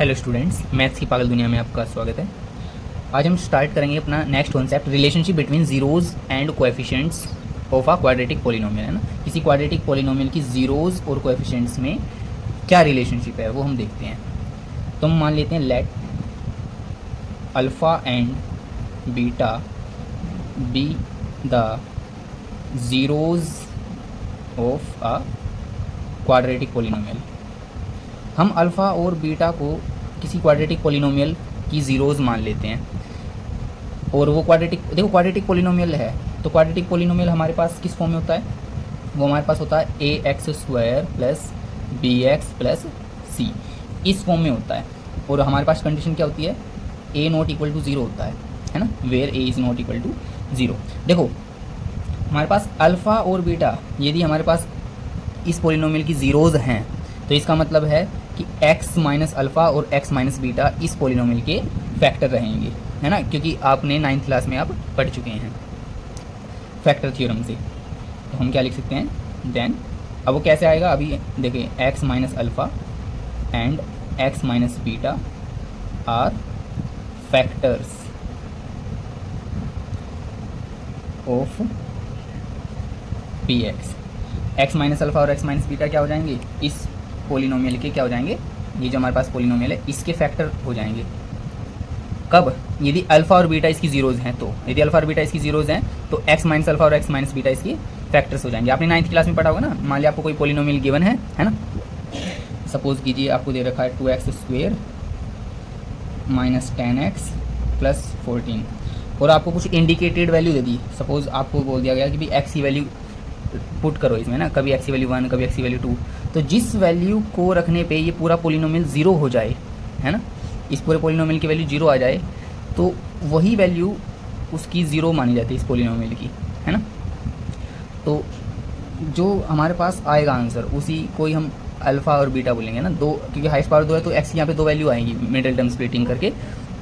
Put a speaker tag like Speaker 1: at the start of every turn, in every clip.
Speaker 1: Hello students, maths की पागल दुनिया में आपका स्वागत है। आज हम स्टार्ट करेंगे अपना next concept, relationship between zeros and coefficients of a quadratic polynomial, है ना। किसी क्वाड्रेटिक पॉलिनोमियल की जीरोज़ और कोएफिशिएंट्स में क्या रिलेशनशिप है वो हम देखते हैं। तो हम मान लेते हैं late alpha and beta be the zeros of a quadratic polynomial. हम अल्फ़ा और बीटा को किसी क्वाड्रेटिक पॉलिनोमियल की ज़ीरोज़ मान लेते हैं और वो क्वाड्रेटिक पॉलिनोमियल है। तो क्वाड्रेटिक पॉलिनोमियल हमारे पास किस फॉर्म में होता है? वो हमारे पास होता है a x square plus b x plus c, इस फॉर्म में होता है। और हमारे पास कंडीशन क्या होती है? A not equal to zero होता है ना, where A is not equal to zero. देखो हमारे पास अल्फ़ा और बीटा यदि हमारे पास इस पॉलिनोमियल की ज़ीरोज़ हैं तो इसका मतलब है कि x माइनस अल्फ़ा और x माइनस बीटा इस पॉलिनोमियल के फैक्टर रहेंगे, है ना, क्योंकि आपने 9th क्लास में आप पढ़ चुके हैं फैक्टर थ्योरम से। तो हम क्या लिख सकते हैं देन, अब वो कैसे आएगा अभी देखिए, x minus alpha and x minus beta are factors of P x. x minus alpha और x माइनस बीटा क्या हो जाएंगे? इस पॉलिनोमियल के क्या हो जाएंगे? ये जो हमारे पास पॉलिनोमियल है इसके फैक्टर हो जाएंगे। कब? यदि अल्फ़ा और बीटा इसकी जीरोज़ हैं तो, यदि अल्फ़ा और बीटा इसकी जीरोज़ हैं तो x माइनस अल्फ़ा और x माइनस बीटा इसकी फैक्टर्स हो जाएंगे। आपने 9th क्लास में पढ़ा होगा ना। मान लिया आपको कोई पॉलिनोमियल गिवन है ना, सपोज कीजिए आपको दे रखा है 2x square minus 10x plus 14 और आपको कुछ इंडिकेटेड वैल्यू दे दी। सपोज आपको बोल दिया गया कि भाई x की वैल्यू पुट करो इसमें ना, कभी x की वैल्यू 1 कभी x की वैल्यू 2। तो जिस वैल्यू को रखने पे ये पूरा पॉलिनोमियल ज़ीरो हो जाए, है ना, इस पूरे पॉलिनोमियल की वैल्यू ज़ीरो आ जाए तो वही वैल्यू उसकी ज़ीरो मानी जाती है इस पॉलिनोमियल की, है ना। तो जो हमारे पास आएगा आंसर उसी को ही हम अल्फ़ा और बीटा बोलेंगे ना। दो, क्योंकि हाईएस्ट पावर 2 है तो x यहाँ पे दो वैल्यू आएंगी मिडिल टर्म स्प्लिटिंग करके,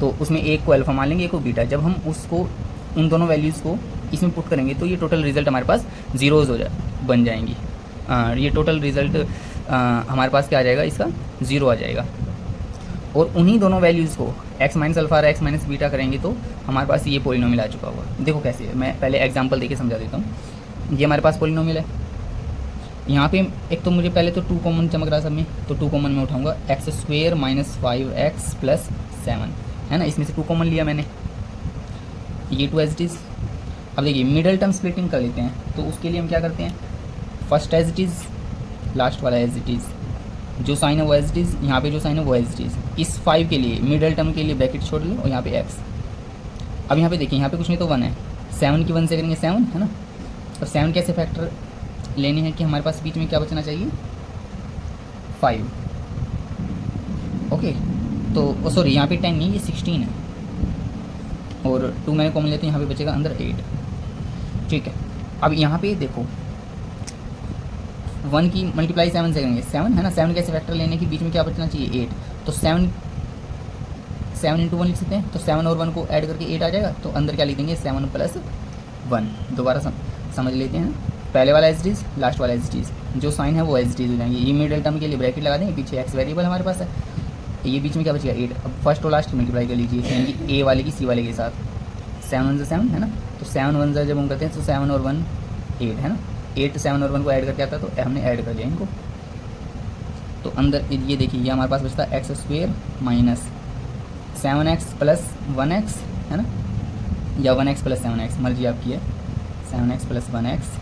Speaker 1: तो उसमें एक को अल्फ़ा मान लेंगे, एक को बीटा। जब हम उसको उन दोनों वैल्यूज़ को इसमें पुट करेंगे तो ये टोटल रिजल्ट हमारे पास ज़ीरोज़ बन जाएंगी। ये टोटल रिज़ल्ट हमारे पास क्या आ जाएगा? इसका ज़ीरो आ जाएगा। और उन्हीं दोनों वैल्यूज़ को x माइनस अल्फ़ा और x माइनस बीटा करेंगे तो हमारे पास ये पॉलिनोमियल आ चुका होगा। देखो कैसे है, मैं पहले एग्जांपल देके समझा देता हूँ। ये हमारे पास पॉलिनोमियल है, यहाँ पे एक तो मुझे पहले तो 2 कॉमन चमक रहा सब में, तो 2 कॉमन में उठाऊँगा। X square minus 5x plus 7, है ना, इसमें से 2 कॉमन लिया मैंने, ये 2 एज इट इज़। अब देखिए मिडल टर्म स्प्लिटिंग कर लेते हैं, तो उसके लिए हम क्या करते हैं? First as it is, last वाला एज इट इज़, जो साइन है वो एज इट इज़, यहाँ पे जो साइन है वो एज इट इज़। इस 5 के लिए मिडल टर्म के लिए ब्रैकेट छोड़ लो और यहाँ पे x। अब यहाँ पे देखिए, यहाँ पे कुछ नहीं तो 1 है, 7 की 1 से करेंगे 7, है ना। अब 7 कैसे फैक्टर लेने हैं कि हमारे पास बीच में क्या बचना चाहिए? 5। ओके, तो सॉरी यहाँ पे 10 नहीं, ये 16 है और 2 मैंने कॉमन लेते हैं, यहाँ पे बचेगा अंदर 8। ठीक है, अब यहाँ पे देखो 1 की मल्टीप्लाई 7 से करेंगे 7, है ना। 7 कैसे फैक्टर लेने के बीच में क्या बचना चाहिए? 8। तो 7 इंटू 1 लिख सकते हैं, तो 7 और 1 को ऐड करके 8 आ जाएगा। तो अंदर क्या लिख देंगे? 7 प्लस 1। दोबारा समझ लेते हैं, पहले वाला एज इट इज़, लास्ट वाला एज इट इज़, जो साइन है वो एज इट इज़ हो जाएंगे। ये मिडिल टर्म के लिए ब्रैकेट लगा देंगे, पीछे x वेरिएबल हमारे पास है, ये बीच में क्या बचेगा? 8। अब फर्स्ट और लास्ट मल्टीप्लाई कर लीजिए, यानी a वाले की c वाले के साथ, 7 1 7, है ना। तो 7 1 जब हम करते हैं तो 7 और 1 8, है ना। 8 7 और 1 को ऐड करके आता है तो हमने ऐड कर लिया इनको। तो अंदर ये देखिए, ये हमारे पास बचता है x square minus 7x plus 1x, है ना, या 1x प्लस 7x, मर्जी आपकी है। 7x प्लस 1x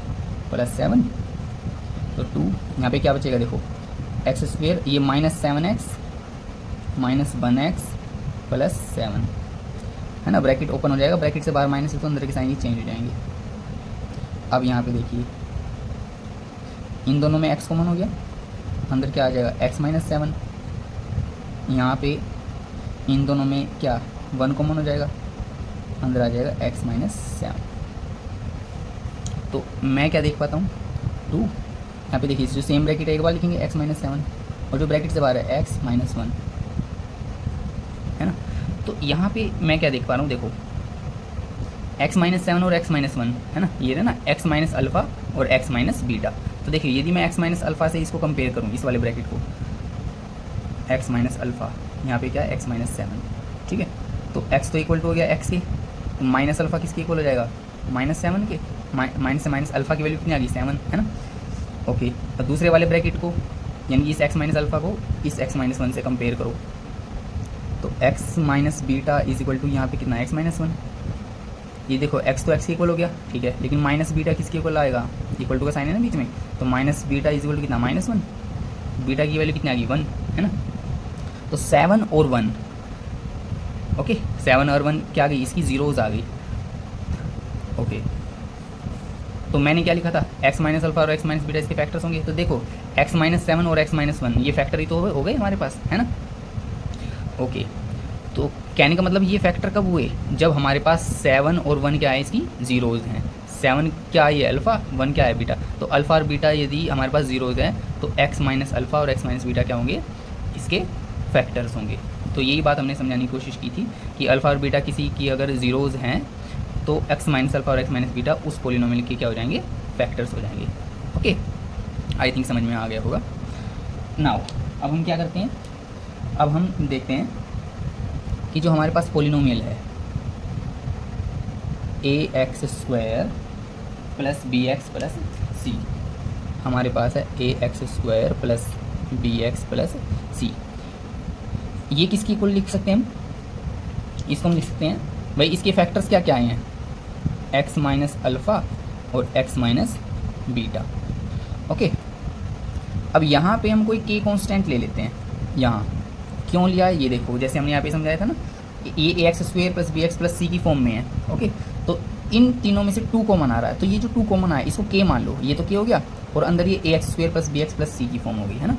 Speaker 1: प्लस 7, तो 2। यहाँ पे क्या बचेगा? देखो एक्स स्क्वेयर, ये minus 7x minus 1x plus 7, है ना। ब्रैकेट ओपन हो जाएगा, ब्रैकेट से बाहर माइनस है तो अंदर के साइन ही चेंज हो जाएंगे। अब यहाँ पे देखिए, इन दोनों में x कॉमन हो गया, अंदर क्या आ जाएगा? x minus 7। यहाँ पे इन दोनों में क्या 1 कॉमन हो जाएगा, अंदर आ जाएगा x माइनस 7। तो मैं क्या देख पाता हूँ? 2। यहाँ पे देखिए, जो सेम ब्रैकेट है एक बार लिखेंगे x माइनस 7, और जो ब्रैकेट से बाहर है x माइनस 1, है ना। तो यहाँ पे मैं क्या देख पा रहा हूँ? देखो x माइनस 7 और x माइनस 1, है ना, ये है ना x माइनस अल्फ़ा और x माइनस बीटा। तो देखिए यदि मैं x माइनस अल्फ़ा से इसको कंपेयर करूँ, इस वाले ब्रैकेट को, x माइनस अल्फ़ा यहाँ पे क्या है x माइनस 7, ठीक है। तो x तो इक्वल टू हो गया x के, तो माइनस अल्फ़ा किसके इक्वल हो जाएगा, -7 के, माइनस से माइनस अल्फ़ा की वैल्यू कितनी आ गई 7, है ना। ओके, तो दूसरे वाले ब्रैकेट को यानी इस x माइनस अल्फ़ा को इस x माइनस 1 से कंपेयर करो, तो x minus beta is equal to यहाँ पे कितना x माइनस 1, ये देखो x तो x के इक्वल हो गया, ठीक है, लेकिन माइनस बीटा किसके इक्वल आएगा, इक्वल टू का साइन है ना बीच में, तो minus beta is equal to कितना -1, बीटा की वैल्यू कितनी आ गई 1, है ना। तो 7 और 1, ओके 7 और 1 क्या आ गई, इसकी जीरोज आ गई। ओके, तो मैंने क्या लिखा था, x माइनस अल्फ़ा और x माइनस बीटा इसके फैक्टर्स होंगे। तो देखो x माइनस 7 और x माइनस 1 ये फैक्टर ही तो हो गए हमारे पास, है ना। ओके, तो कहने का मतलब ये फैक्टर कब हुए, जब हमारे पास 7 और 1 क्या है, इसकी जीरोज हैं। 7 क्या है अल्फ़ा, 1 क्या है बीटा, तो अल्फ़ा और बीटा यदि हमारे पास जीरोज हैं तो x माइनस अल्फ़ा और x माइनस बीटा क्या होंगे, इसके फैक्टर्स होंगे। तो यही बात हमने समझाने की कोशिश की थी कि अल्फ़ा और बीटा किसी की अगर ज़ीरोज़ हैं तो x माइनस अल्फ़ा और x माइनस बीटा उस पोलिनोमियल के क्या हो जाएंगे, फैक्टर्स हो जाएंगे। ओके, आई थिंक समझ में आ गया होगा। नाउ अब हम क्या करते हैं, अब हम देखते हैं कि जो हमारे पास पोलिनोमियल है ax² plus bx plus c, हमारे पास है ax² plus bx plus c, ये किसकी इक्वल लिख सकते हैं हम, इसको हम लिख सकते हैं भाई इसके फैक्टर्स क्या क्या आए हैं, x माइनस अल्फ़ा और x माइनस बीटा। ओके, अब यहाँ पे हम कोई k कांस्टेंट ले लेते हैं, यहाँ क्यों लिया है ये देखो, जैसे हमने यहाँ पे समझाया था ना, ये ax² plus bx plus c की फॉर्म में है। ओके, तो इन तीनों में से 2 कॉमन आ रहा है, तो ये जो 2 कॉमन आया इसको k मान लो, ये तो k हो गया, और अंदर ये ax² plus bx plus c की फॉर्म हो गई, है ना।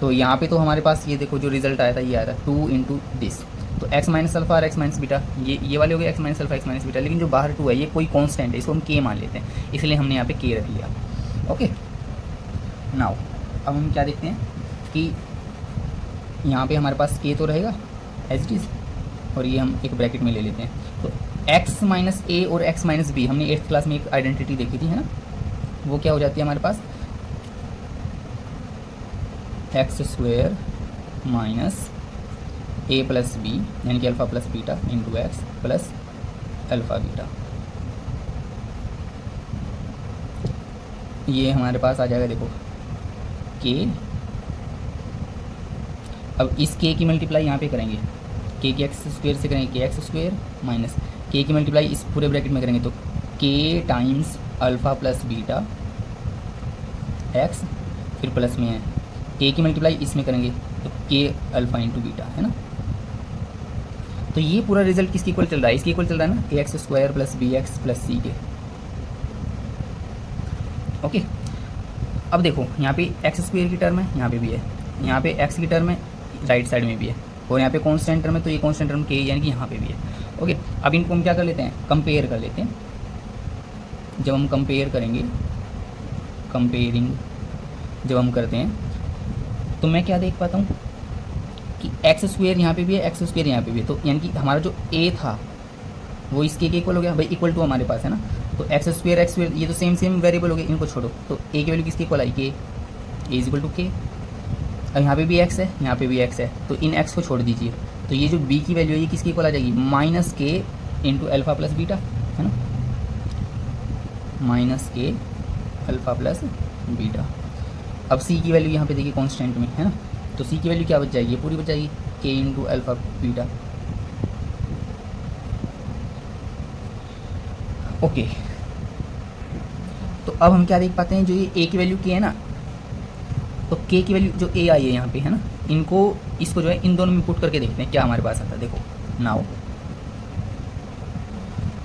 Speaker 1: तो यहाँ पे तो हमारे पास ये देखो जो रिजल्ट आया था ये आया था 2 इंटू दिस, तो x माइनस अल्फ़ा और x माइनस बीटा ये वाले हो गए x minus alpha x minus beta, लेकिन जो बाहर 2 है ये कोई कांस्टेंट है, इसको हम k मान लेते हैं, इसलिए हमने यहाँ पे k रख लिया। ओके, नाउ अब हम क्या देखते हैं कि यहाँ पे हमारे पास k तो रहेगा एज इट इज़, और ये हम एक ब्रैकेट में ले लेते हैं। तो x माइनस a और x माइनस b हमने 8th क्लास में एक आइडेंटिटी देखी थी, है ना, वो क्या हो जाती है हमारे पास x² minus a plus b यानी कि alpha plus beta into x plus alpha beta, ये हमारे पास आ जाएगा देखो k। अब इस k की मल्टीप्लाई यहाँ पे करेंगे, k की x² से करेंगे kx² माइनस k की मल्टीप्लाई इस पूरे ब्रैकेट में करेंगे तो k times alpha plus beta x, फिर प्लस में है k की मल्टीप्लाई इसमें करेंगे तो k अल्फ़ा इंटू बीटा, है ना। तो ये पूरा रिजल्ट किसके इक्वल चल रहा है, इसके इक्वल चल रहा है ना ax² plus bx plus c के। ओके, अब देखो यहाँ पे x² की टर्म है, यहाँ पे भी है, यहाँ पे x की टर्म है राइट साइड में भी है, और यहाँ पे कांस्टेंट टर्म है, तो ये कांस्टेंट टर्म k यानी कि यहाँ पे भी है। ओके, अब इनको हम क्या कर लेते हैं, कंपेयर कर लेते हैं। जब हम कंपेयर करेंगे, कंपेयरिंग जब हम करते हैं तो मैं क्या देख पाता हूँ कि x² यहाँ पे भी है, x² यहाँ पे भी है, तो यानी कि हमारा जो a था वो इसके इक्वल हो गया भाई, इक्वल टू हमारे पास है ना, तो x² ये तो सेम वेरिएबल हो गए, इनको छोड़ो, तो a की वैल्यू किसके इक्वल आई, k, a is equal to k। अब यहाँ पे भी x है, यहाँ पे भी x है, तो इन x को छोड़ दीजिए, तो ये जो b की वैल्यू है ये किसके इक्वल आ जाएगी, minus k into alpha plus beta, है ना, minus k alpha plus beta. अब c की वैल्यू यहाँ पे देखिए कांस्टेंट में, है ना, तो c की वैल्यू क्या बच जाएगी, ये पूरी बच जाएगी k into alpha beta. Okay, तो अब हम क्या देख पाते हैं, जो ये a की वैल्यू k है ना, तो k की वैल्यू जो a आई है यहाँ पे, है ना, इसको जो है इन दोनों में पुट करके देखते हैं क्या हमारे पास आता है। देखो नाउ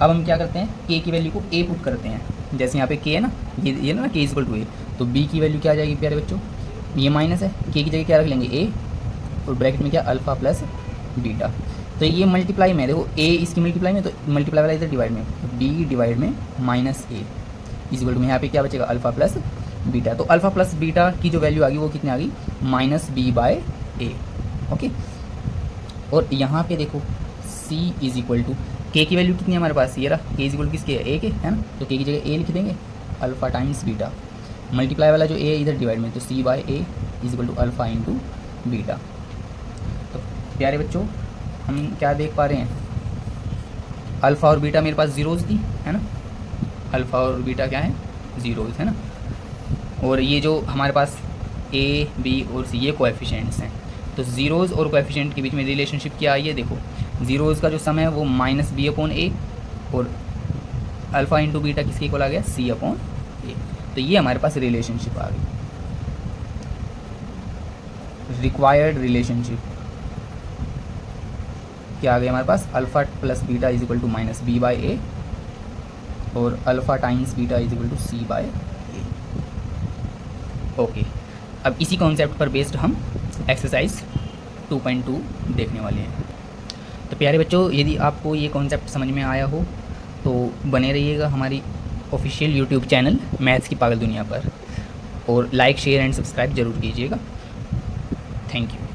Speaker 1: अब हम क्या करते हैं, k की वैल्यू को a पुट करते हैं, जैसे यहाँ पे k है ना, ये ना k is equal to a, तो b की वैल्यू क्या आ जाएगी प्यारे बच्चों, ये माइनस है, k की जगह क्या रख लेंगे a, और ब्रैकेट में क्या अल्फ़ा प्लस बीटा, तो ये मल्टीप्लाई में देखो a इसकी मल्टीप्लाई में, तो मल्टीप्लाई वाला इधर डिवाइड में, तो b डिवाइड में minus a is equal to में यहाँ पे क्या बचेगा अल्फ़ा प्लस बीटा, तो अल्फ़ा प्लस बीटा की जो वैल्यू आ गई वो कितनी आ गई, minus b by a। Okay, और यहाँ पे देखो c is equal to k की वैल्यू कितनी है हमारे पास, ये रहा k इज इक्वल टू किसके है, a के, है ना, तो k की जगह a लिख देंगे, अल्फ़ा टाइम्स बीटा, मल्टीप्लाई वाला जो a इधर डिवाइड में, तो c by a is equal to alpha into beta. तो प्यारे बच्चों हम क्या देख पा रहे हैं, अल्फ़ा और बीटा मेरे पास ज़ीरोज़ थी, है ना, अल्फ़ा और बीटा क्या है, ज़ीरोज़, है ना, और ये जो हमारे पास ए बी और सी ये कोएफिशिएंट्स हैं, तो ज़ीरोज़ और कोएफिशिएंट के बीच में रिलेशनशिप क्या आई है, देखो ज़ीरोज़ का जो सम है वो माइनस बी अपॉन ए, और अल्फ़ा इंटू बीटा किसके इक्वल आ गया, सी अपॉन ए। तो ये हमारे पास रिलेशनशिप आ गई, रिक्वायर्ड रिलेशनशिप क्या आ गया हमारे पास, alpha plus beta is equal to minus b by a, और alpha times beta is equal to c by a. Okay, अब इसी कॉन्सेप्ट पर बेस्ड हम एक्सरसाइज 2.2 देखने वाले हैं। तो प्यारे बच्चों यदि आपको ये कॉन्सेप्ट समझ में आया हो तो बने रहिएगा हमारी ऑफिशियल यूट्यूब चैनल मैथ्स की पागल दुनिया पर, और लाइक शेयर एंड सब्सक्राइब ज़रूर कीजिएगा। Thank you.